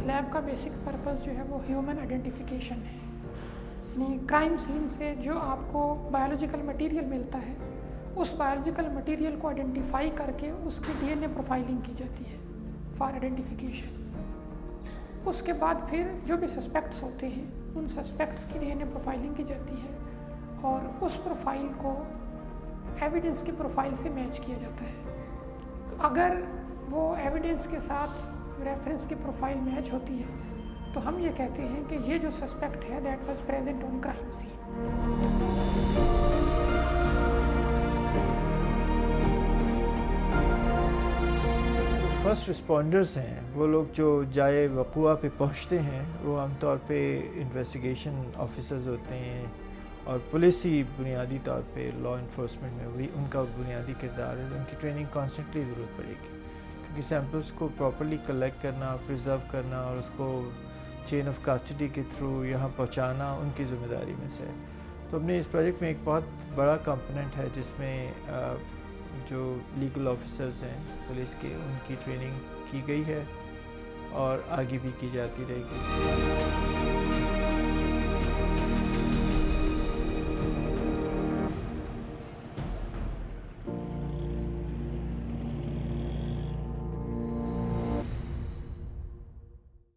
इस लैब का basic purpose जो है वो ह्यूमन आइडेंटिफिकेशन है, यानी क्राइम सीन से जो आपको बायोलॉजिकल मटेरियल मिलता है उस बायोलॉजिकल मटेरियल को आइडेंटिफाई करके उसकी डीएनए प्रोफाइलिंग की जाती है फॉर आइडेंटिफिकेशन। उसके बाद फिर जो भी सस्पेक्ट्स होते हैं उन सस्पेक्ट्स की डीएनए प्रोफाइलिंग की जाती है और उस प्रोफाइल को एविडेंस की प्रोफाइल से मैच किया जाता है। तो अगर वो एविडेंस के साथ रेफरेंस की प्रोफाइल मैच होती है तो हम ये कहते हैं कि ये जो सस्पेक्ट है that was present on crime scene. First responders हैं वो लोग जो जाए वक़ुआ पे पहुंचते हैं, वो आमतौर पे इन्वेस्टिगेशन ऑफिसर्स होते हैं और पुलिस ही बुनियादी तौर पे लॉ इन्फोर्समेंट में वही उनका बुनियादी किरदार है। उनकी ट्रेनिंग कॉन्स्टेंटली ज़रूरत पड़ेगी क्योंकि सैम्पल्स को प्रॉपर्ली कलेक्ट करना, प्रिजर्व करना और उसको चेन ऑफ कस्टडी के थ्रू यहाँ पहुँचाना उनकी ज़िम्मेदारी में से है। तो हमने इस प्रोजेक्ट में एक बहुत बड़ा कंपोनेंट है जिसमें जो लीगल ऑफिसर्स हैं पुलिस के, उनकी ट्रेनिंग की गई है और आगे भी की जाती रहेगी।